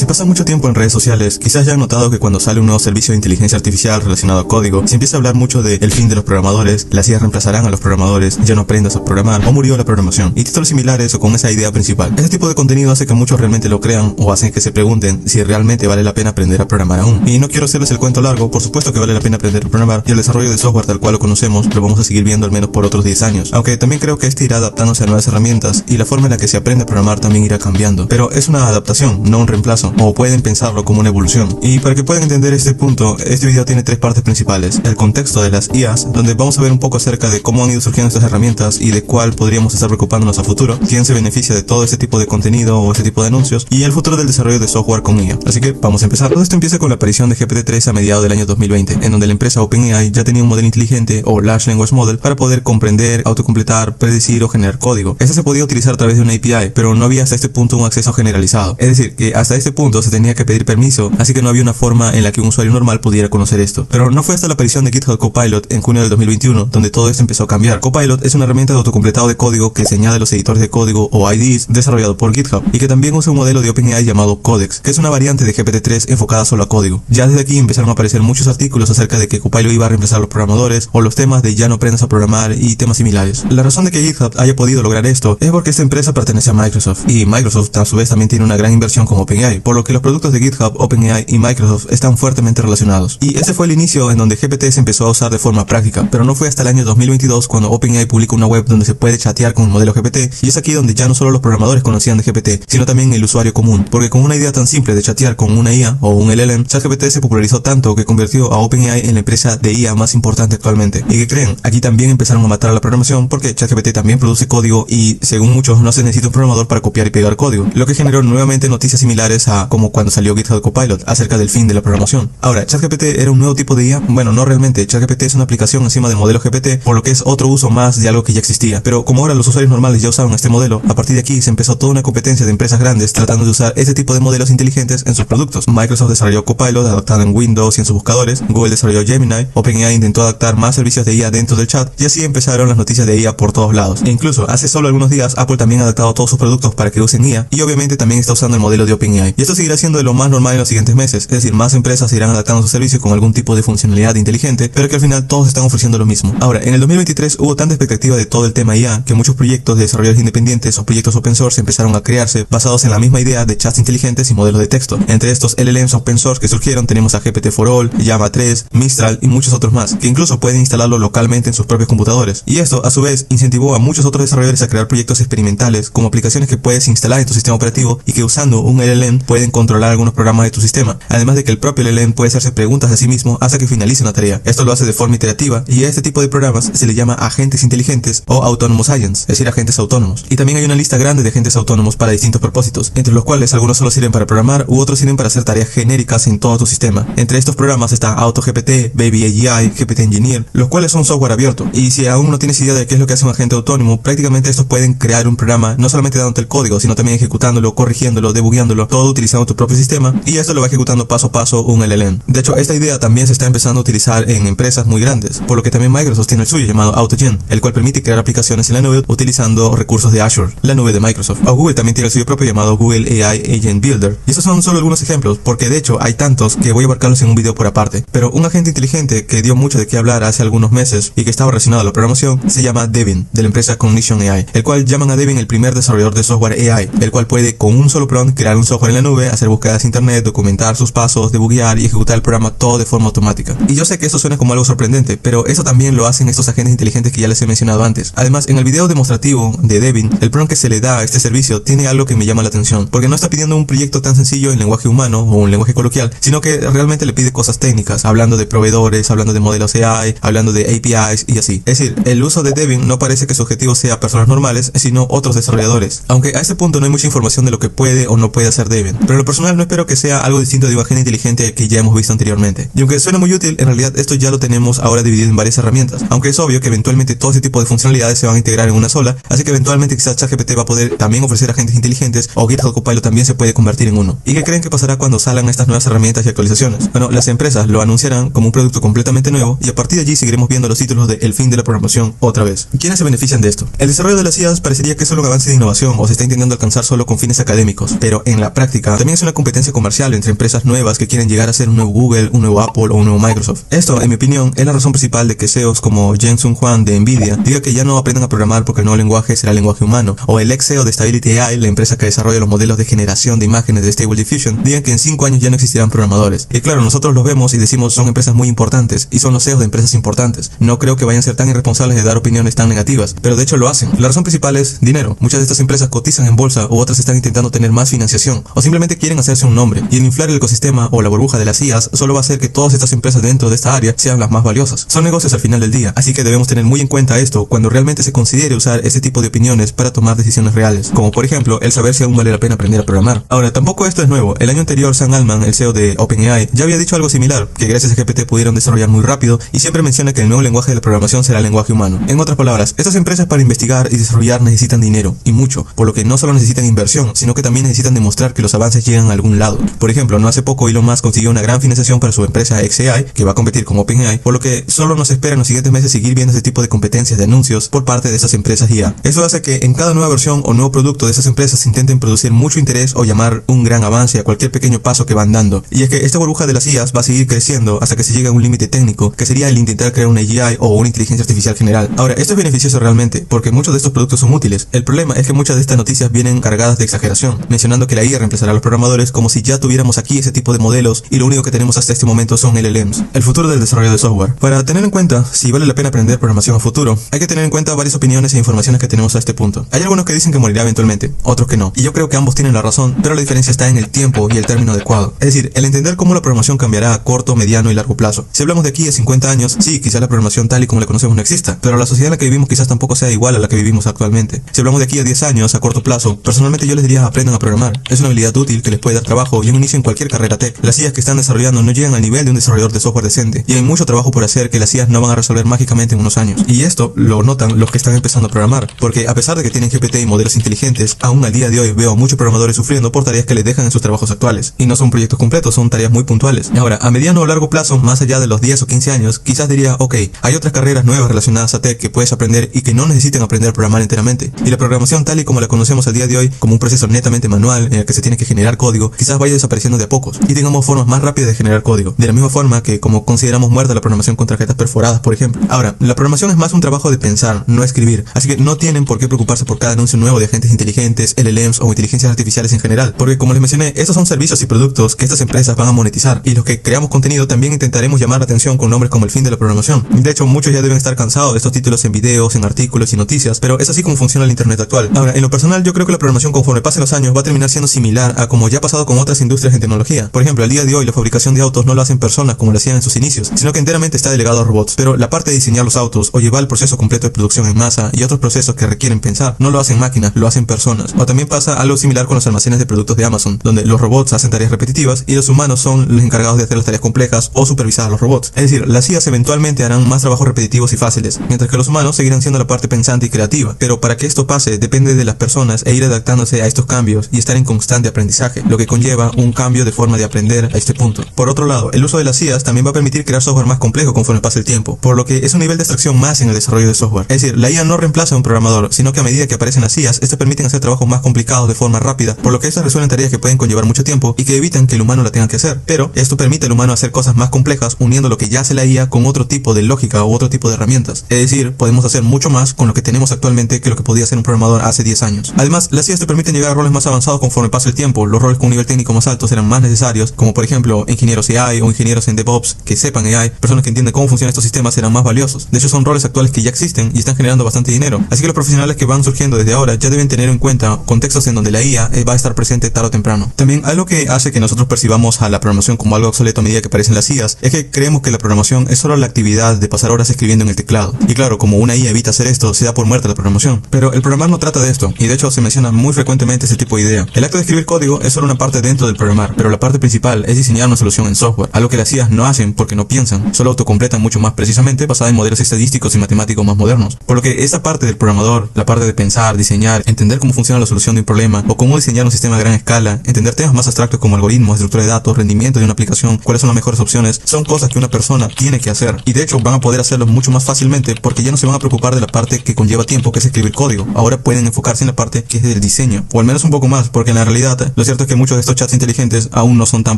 Si pasan mucho tiempo en redes sociales, quizás ya han notado que cuando sale un nuevo servicio de inteligencia artificial relacionado a código, se empieza a hablar mucho de el fin de los programadores, las IA reemplazarán a los programadores, ya no aprendas a programar o murió la programación, y títulos similares o con esa idea principal. Ese tipo de contenido hace que muchos realmente lo crean o hacen que se pregunten si realmente vale la pena aprender a programar aún. Y no quiero hacerles el cuento largo, por supuesto que vale la pena aprender a programar, y el desarrollo de software tal cual lo conocemos lo vamos a seguir viendo al menos por otros 10 años. Aunque también creo que este irá adaptándose a nuevas herramientas y la forma en la que se aprende a programar también irá cambiando. Pero es una adaptación, no un reemplazo, o pueden pensarlo como una evolución. Y para que puedan entender este punto, este video tiene 3 partes principales: el contexto de las IAs, donde vamos a ver un poco acerca de cómo han ido surgiendo estas herramientas y de cuál podríamos estar preocupándonos a futuro, quién se beneficia de todo este tipo de contenido o este tipo de anuncios, y el futuro del desarrollo de software con IA. Así que vamos a empezar. Todo esto empieza con la aparición de GPT-3 a mediados del año 2020, en donde la empresa OpenAI ya tenía un modelo inteligente o Large Language Model para poder comprender, autocompletar, predecir o generar código. Este se podía utilizar a través de una API, pero no había hasta este punto un acceso generalizado. Es decir, que hasta este punto se tenía que pedir permiso, así que no había una forma en la que un usuario normal pudiera conocer esto. Pero no fue hasta la aparición de GitHub Copilot en junio del 2021 donde todo esto empezó a cambiar. Copilot es una herramienta de autocompletado de código que se añade a los editores de código o IDEs desarrollado por GitHub y que también usa un modelo de OpenAI llamado Codex, que es una variante de GPT-3 enfocada solo a código. Ya desde aquí empezaron a aparecer muchos artículos acerca de que Copilot iba a reemplazar a los programadores o los temas de ya no aprendas a programar y temas similares. La razón de que GitHub haya podido lograr esto es porque esta empresa pertenece a Microsoft y Microsoft a su vez también tiene una gran inversión con OpenAI, por lo que los productos de GitHub, OpenAI y Microsoft están fuertemente relacionados. Y este fue el inicio en donde GPT se empezó a usar de forma práctica, pero no fue hasta el año 2022 cuando OpenAI publicó una web donde se puede chatear con el modelo GPT, y es aquí donde ya no solo los programadores conocían de GPT, sino también el usuario común, porque con una idea tan simple de chatear con una IA o un LLM, ChatGPT se popularizó tanto que convirtió a OpenAI en la empresa de IA más importante actualmente. ¿Y qué creen? Aquí también empezaron a matar a la programación porque ChatGPT también produce código y, según muchos, no se necesita un programador para copiar y pegar código, lo que generó nuevamente noticias similares a como cuando salió GitHub Copilot acerca del fin de la programación. Ahora, ChatGPT era un nuevo tipo de IA. Bueno, no realmente. ChatGPT es una aplicación encima del modelo GPT, por lo que es otro uso más de algo que ya existía. Pero como ahora los usuarios normales ya usaban este modelo, a partir de aquí se empezó toda una competencia de empresas grandes tratando de usar este tipo de modelos inteligentes en sus productos. Microsoft desarrolló Copilot adaptado en Windows y en sus buscadores, Google desarrolló Gemini, OpenAI intentó adaptar más servicios de IA dentro del chat, y así empezaron las noticias de IA por todos lados. E incluso hace solo algunos días Apple también ha adaptado todos sus productos para que usen IA, y obviamente también está usando el modelo de OpenAI. Y esto seguirá siendo de lo más normal en los siguientes meses, es decir, más empresas irán adaptando su servicio con algún tipo de funcionalidad inteligente, pero que al final todos están ofreciendo lo mismo. Ahora, en el 2023 hubo tanta expectativa de todo el tema IA que muchos proyectos de desarrolladores independientes o proyectos open source empezaron a crearse basados en la misma idea de chats inteligentes y modelos de texto. Entre estos LLMs open source que surgieron tenemos a GPT-4All, Llama 3, Mistral y muchos otros más, que incluso pueden instalarlo localmente en sus propios computadores. Y esto, a su vez, incentivó a muchos otros desarrolladores a crear proyectos experimentales como aplicaciones que puedes instalar en tu sistema operativo y que usando un LLM pueden controlar algunos programas de tu sistema. Además de que el propio LLM puede hacerse preguntas a sí mismo hasta que finalice una tarea. Esto lo hace de forma iterativa y a este tipo de programas se le llama agentes inteligentes o autonomous agents, es decir, agentes autónomos. Y también hay una lista grande de agentes autónomos para distintos propósitos, entre los cuales algunos solo sirven para programar u otros sirven para hacer tareas genéricas en todo tu sistema. Entre estos programas está AutoGPT, Baby AGI, GPT Engineer, los cuales son software abierto. Y si aún no tienes idea de qué es lo que hace un agente autónomo, prácticamente estos pueden crear un programa no solamente dándote el código, sino también ejecutándolo, corrigiéndolo, debugueándolo, todo utilizando tu propio sistema, y esto lo va ejecutando paso a paso un LLM. De hecho, esta idea también se está empezando a utilizar en empresas muy grandes, por lo que también Microsoft tiene el suyo llamado AutoGen, el cual permite crear aplicaciones en la nube utilizando recursos de Azure, la nube de Microsoft. O Google también tiene el suyo propio llamado Google AI Agent Builder. Y estos son solo algunos ejemplos, porque de hecho hay tantos que voy a abarcarlos en un video por aparte. Pero un agente inteligente que dio mucho de qué hablar hace algunos meses y que estaba relacionado a la programación se llama Devin, de la empresa Cognition AI, el cual llaman a Devin el primer desarrollador de software AI, el cual puede con un solo prompt crear un software en la nube, hacer búsquedas de internet, documentar sus pasos, debuguear y ejecutar el programa todo de forma automática. Y yo sé que esto suena como algo sorprendente, pero eso también lo hacen estos agentes inteligentes que ya les he mencionado antes. Además, en el video demostrativo de Devin, el prompt que se le da a este servicio tiene algo que me llama la atención, porque no está pidiendo un proyecto tan sencillo en lenguaje humano o un lenguaje coloquial, sino que realmente le pide cosas técnicas, hablando de proveedores, hablando de modelos AI, hablando de APIs y así. Es decir, el uso de Devin no parece que su objetivo sea personas normales, sino otros desarrolladores. Aunque a este punto no hay mucha información de lo que puede o no puede hacer Devin, pero en lo personal no espero que sea algo distinto de un agente inteligente que ya hemos visto anteriormente. Y aunque suena muy útil, en realidad esto ya lo tenemos ahora dividido en varias herramientas, aunque es obvio que eventualmente todo ese tipo de funcionalidades se van a integrar en una sola, así que eventualmente quizás ChatGPT va a poder también ofrecer agentes inteligentes o GitHub Copilot también se puede convertir en uno. ¿Y qué creen que pasará cuando salgan estas nuevas herramientas y actualizaciones? Bueno, las empresas lo anunciarán como un producto completamente nuevo y a partir de allí seguiremos viendo los títulos de El fin de la programación otra vez. ¿Quiénes se benefician de esto? El desarrollo de las IAs parecería que es solo un avance de innovación o se está intentando alcanzar solo con fines académicos, pero en la práctica Ahora, también es una competencia comercial entre empresas nuevas que quieren llegar a ser un nuevo Google, un nuevo Apple o un nuevo Microsoft. Esto, en mi opinión, es la razón principal de que CEOs como Jensen Huang de Nvidia diga que ya no aprendan a programar porque el nuevo lenguaje será el lenguaje humano, o el ex CEO de Stability AI, la empresa que desarrolla los modelos de generación de imágenes de Stable Diffusion, digan que en 5 años ya no existirán programadores. Y claro, nosotros los vemos y decimos son empresas muy importantes y son los CEOs de empresas importantes. No creo que vayan a ser tan irresponsables de dar opiniones tan negativas, pero de hecho lo hacen. La razón principal es dinero. Muchas de estas empresas cotizan en bolsa o otras están intentando tener más financiación o simplemente quieren hacerse un nombre, y el inflar el ecosistema o la burbuja de las IAs solo va a hacer que todas estas empresas dentro de esta área sean las más valiosas. Son negocios al final del día, así que debemos tener muy en cuenta esto cuando realmente se considere usar este tipo de opiniones para tomar decisiones reales, como por ejemplo el saber si aún vale la pena aprender a programar. Ahora, tampoco esto es nuevo. El año anterior Sam Altman, el CEO de OpenAI, ya había dicho algo similar, que gracias a GPT pudieron desarrollar muy rápido, y siempre menciona que el nuevo lenguaje de la programación será el lenguaje humano. En otras palabras, estas empresas para investigar y desarrollar necesitan dinero, y mucho, por lo que no solo necesitan inversión, sino que también necesitan demostrar que los avances llegan a algún lado. Por ejemplo, no hace poco Elon Musk consiguió una gran financiación para su empresa xAI, que va a competir con OpenAI, por lo que solo nos espera en los siguientes meses seguir viendo este tipo de competencias de anuncios por parte de esas empresas IA. Eso hace que en cada nueva versión o nuevo producto de esas empresas intenten producir mucho interés o llamar un gran avance a cualquier pequeño paso que van dando. Y es que esta burbuja de las IAs va a seguir creciendo hasta que se llegue a un límite técnico, que sería el intentar crear una AI o una inteligencia artificial general. Ahora, esto es beneficioso realmente, porque muchos de estos productos son útiles. El problema es que muchas de estas noticias vienen cargadas de exageración, mencionando que la IA reemplazará a los programadores como si ya tuviéramos aquí ese tipo de modelos y lo único que tenemos hasta este momento son LLMs. El futuro del desarrollo de software. Para tener en cuenta si vale la pena aprender programación a futuro, hay que tener en cuenta varias opiniones e informaciones que tenemos a este punto. Hay algunos que dicen que morirá eventualmente, otros que no, y yo creo que ambos tienen la razón, pero la diferencia está en el tiempo y el término adecuado. Es decir, el entender cómo la programación cambiará a corto, mediano y largo plazo. Si hablamos de aquí a 50 años, sí, quizás la programación tal y como la conocemos no exista, pero la sociedad en la que vivimos quizás tampoco sea igual a la que vivimos actualmente. Si hablamos de aquí a 10 años, a corto plazo, personalmente yo les diría aprendan a programar. Es una habilidad útil que les puede dar trabajo y un inicio en cualquier carrera tech. Las IAs que están desarrollando no llegan al nivel de un desarrollador de software decente, y hay mucho trabajo por hacer que las IAs no van a resolver mágicamente en unos años. Y esto lo notan los que están empezando a programar, porque a pesar de que tienen GPT y modelos inteligentes, aún al día de hoy veo a muchos programadores sufriendo por tareas que les dejan en sus trabajos actuales. Y no son proyectos completos, son tareas muy puntuales. Ahora, a mediano o largo plazo, más allá de los 10 o 15 años, quizás diría, ok, hay otras carreras nuevas relacionadas a tech que puedes aprender y que no necesiten aprender a programar enteramente. Y la programación tal y como la conocemos al día de hoy, como un proceso netamente manual en el que se tiene que generar código, quizás vaya desapareciendo de a pocos y tengamos formas más rápidas de generar código. De la misma forma que como consideramos muerta la programación con tarjetas perforadas, por ejemplo. Ahora, la programación es más un trabajo de pensar, no escribir. Así que no tienen por qué preocuparse por cada anuncio nuevo de agentes inteligentes, LLMs o inteligencias artificiales en general. Porque como les mencioné, estos son servicios y productos que estas empresas van a monetizar. Y los que creamos contenido también intentaremos llamar la atención con nombres como el fin de la programación. De hecho, muchos ya deben estar cansados de estos títulos en videos, en artículos y noticias, pero es así como funciona el internet actual. Ahora, en lo personal, yo creo que la programación conforme pasen los años va a terminar siendo similar a como ya ha pasado con otras industrias en tecnología. Por ejemplo, al día de hoy la fabricación de autos no lo hacen personas como lo hacían en sus inicios, sino que enteramente está delegado a robots. Pero la parte de diseñar los autos o llevar el proceso completo de producción en masa y otros procesos que requieren pensar, no lo hacen máquinas, lo hacen personas. O también pasa algo similar con los almacenes de productos de Amazon, donde los robots hacen tareas repetitivas y los humanos son los encargados de hacer las tareas complejas o supervisar a los robots. Es decir, las IAs eventualmente harán más trabajos repetitivos y fáciles, mientras que los humanos seguirán siendo la parte pensante y creativa. Pero para que esto pase depende de las personas e ir adaptándose a estos cambios y estar en constante aprendizaje, lo que conlleva un cambio de forma de aprender a este punto. Por otro lado, el uso de las IAs también va a permitir crear software más complejo conforme pase el tiempo, por lo que es un nivel de abstracción más en el desarrollo de software. Es decir, la IA no reemplaza a un programador, sino que a medida que aparecen las IAs, estas permiten hacer trabajos más complicados de forma rápida, por lo que estas resuelven tareas que pueden conllevar mucho tiempo y que evitan que el humano la tenga que hacer. Pero esto permite al humano hacer cosas más complejas uniendo lo que ya hace la IA con otro tipo de lógica u otro tipo de herramientas. Es decir, podemos hacer mucho más con lo que tenemos actualmente que lo que podía hacer un programador hace 10 años. Además, las IAs te permiten llegar a roles más avanzados conforme pasa el tiempo. Los roles con un nivel técnico más alto serán más necesarios, como por ejemplo ingenieros AI o ingenieros en DevOps que sepan AI, personas que entienden cómo funcionan estos sistemas serán más valiosos. De hecho, son roles actuales que ya existen y están generando bastante dinero. Así que los profesionales que van surgiendo desde ahora ya deben tener en cuenta contextos en donde la IA va a estar presente tarde o temprano. También algo que hace que nosotros percibamos a la programación como algo obsoleto a medida que aparecen las IAs es que creemos que la programación es solo la actividad de pasar horas escribiendo en el teclado. Y claro, como una IA evita hacer esto, se da por muerta la programación. Pero el programar no trata de esto, y de hecho se menciona muy frecuentemente ese tipo de idea. El acto de escribir código es solo una parte dentro del programar, pero la parte principal es diseñar una solución en software, algo que las IAs no hacen porque no piensan, solo autocompletan mucho más precisamente basada en modelos estadísticos y matemáticos más modernos. Por lo que esa parte del programador, la parte de pensar, diseñar, entender cómo funciona la solución de un problema o cómo diseñar un sistema a gran escala, entender temas más abstractos como algoritmos, estructura de datos, rendimiento de una aplicación, cuáles son las mejores opciones, son cosas que una persona tiene que hacer. Y de hecho van a poder hacerlo mucho más fácilmente porque ya no se van a preocupar de la parte que conlleva tiempo, que es escribir código. Ahora pueden enfocarse en la parte que es del diseño, o al menos un poco más, porque en la realidad los cierto es que muchos de estos chats inteligentes aún no son tan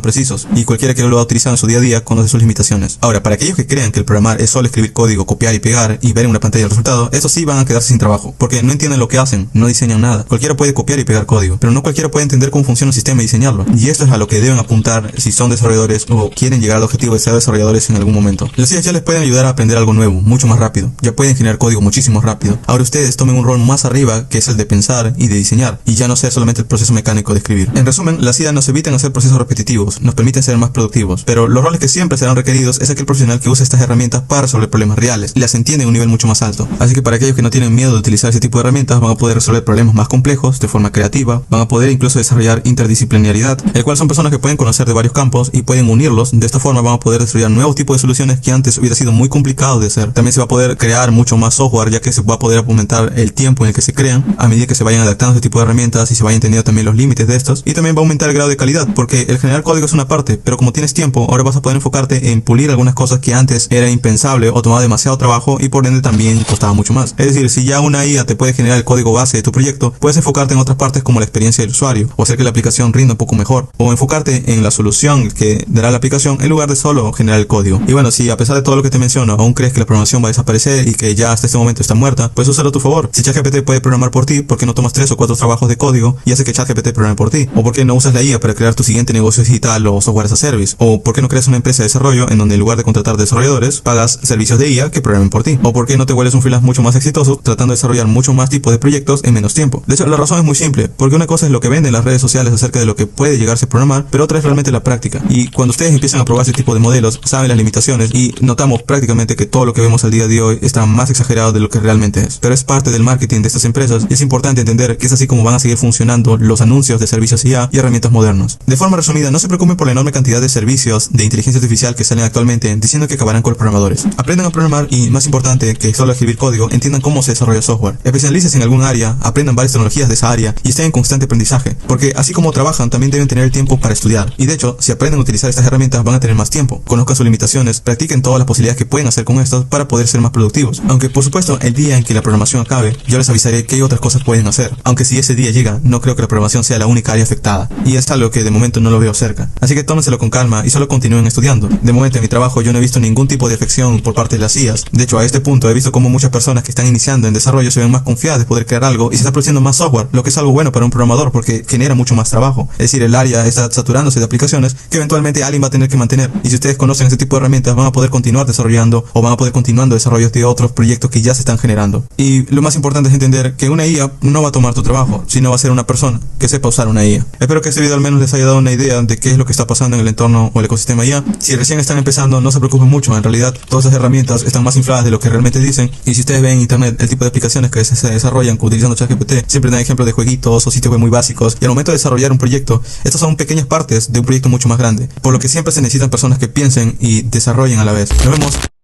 precisos, y cualquiera que lo va a utilizar en su día a día conoce sus limitaciones. Ahora, para aquellos que crean que el programar es solo escribir código, copiar y pegar y ver en una pantalla el resultado, estos sí van a quedarse sin trabajo, porque no entienden lo que hacen, no diseñan nada. Cualquiera puede copiar y pegar código, pero no cualquiera puede entender cómo funciona un sistema y diseñarlo. Y esto es a lo que deben apuntar si son desarrolladores o quieren llegar al objetivo de ser desarrolladores en algún momento. Las IAs ya les pueden ayudar a aprender algo nuevo, mucho más rápido. Ya pueden generar código muchísimo rápido. Ahora ustedes tomen un rol más arriba, que es el de pensar y de diseñar, y ya no sea solamente el proceso mecánico de escribir. En resumen, las IAs nos evitan hacer procesos repetitivos, nos permiten ser más productivos, pero los roles que siempre serán requeridos es aquel profesional que usa estas herramientas para resolver problemas reales y las entiende a un nivel mucho más alto. Así que para aquellos que no tienen miedo de utilizar ese tipo de herramientas, van a poder resolver problemas más complejos de forma creativa, van a poder incluso desarrollar interdisciplinariedad, el cual son personas que pueden conocer de varios campos y pueden unirlos. De esta forma van a poder desarrollar nuevos tipos de soluciones que antes hubiera sido muy complicado de hacer. También se va a poder crear mucho más software, ya que se va a poder aumentar el tiempo en el que se crean a medida que se vayan adaptando a este tipo de herramientas y se vayan entendiendo también los límites de estos, y también va a aumentar el grado de calidad, porque el generar código es una parte, pero como tienes tiempo, ahora vas a poder enfocarte en pulir algunas cosas que antes era impensable o tomaba demasiado trabajo y por ende también costaba mucho más. Es decir, si ya una IA te puede generar el código base de tu proyecto, puedes enfocarte en otras partes como la experiencia del usuario, o hacer que la aplicación rinda un poco mejor, o enfocarte en la solución que dará la aplicación en lugar de solo generar el código. Y bueno, si a pesar de todo lo que te menciono, aún crees que la programación va a desaparecer y que ya hasta este momento está muerta, pues úsalo a tu favor. Si ChatGPT puede programar por ti, ¿por qué no tomas 3 o 4 trabajos de código y haces que ChatGPT programe por ti? ¿O por qué no usas la IA para crear tu siguiente negocio digital o software as a service? ¿O por qué no creas una empresa de desarrollo en donde en lugar de contratar desarrolladores, pagas servicios de IA que programen por ti? ¿O por qué no te vuelves un freelance mucho más exitoso tratando de desarrollar mucho más tipos de proyectos en menos tiempo? De hecho, la razón es muy simple, porque una cosa es lo que venden las redes sociales acerca de lo que puede llegarse a programar, pero otra es realmente la práctica. Y cuando ustedes empiezan a probar ese tipo de modelos, saben las limitaciones y notamos prácticamente que todo lo que vemos al día de hoy está más exagerado de lo que realmente es. Pero es parte del marketing de estas empresas y es importante entender que es así como van a seguir funcionando los anuncios de servicios IA y herramientas modernos. De forma resumida, no se preocupen por la enorme cantidad de servicios de inteligencia artificial que salen actualmente diciendo que acabarán con los programadores. Aprendan a programar y, más importante que solo escribir código, entiendan cómo se desarrolla software. Especialícense en algún área, aprendan varias tecnologías de esa área y estén en constante aprendizaje, porque así como trabajan, también deben tener el tiempo para estudiar. Y de hecho, si aprenden a utilizar estas herramientas, van a tener más tiempo. Conozcan sus limitaciones, practiquen todas las posibilidades que pueden hacer con estas para poder ser más productivos. Aunque, por supuesto, el día en que la programación acabe, yo les avisaré qué otras cosas pueden hacer. Aunque si ese día llega, no creo que la programación sea la única área afectada. Y es algo que de momento no lo veo cerca. Así que tómenselo con calma y solo continúen estudiando. De momento en mi trabajo yo no he visto ningún tipo de afección por parte de las IAs. De hecho, a este punto he visto cómo muchas personas que están iniciando en desarrollo se ven más confiadas de poder crear algo y se está produciendo más software, lo que es algo bueno para un programador porque genera mucho más trabajo. Es decir, el área está saturándose de aplicaciones que eventualmente alguien va a tener que mantener. Y si ustedes conocen ese tipo de herramientas, van a poder continuar desarrollando o van a poder continuando desarrollos de otros proyectos que ya se están generando. Y lo más importante es entender que una IA no va a tomar tu trabajo, sino va a ser una persona que sepa usar una IA. Espero que este video al menos les haya dado una idea de qué es lo que está pasando en el entorno o el ecosistema IA. Si recién están empezando, no se preocupen mucho. En realidad, todas esas herramientas están más infladas de lo que realmente dicen. Y si ustedes ven en internet el tipo de aplicaciones que se desarrollan utilizando ChatGPT, siempre dan ejemplos de jueguitos o sitios web muy básicos. Y al momento de desarrollar un proyecto, estas son pequeñas partes de un proyecto mucho más grande. Por lo que siempre se necesitan personas que piensen y desarrollen a la vez. Nos vemos.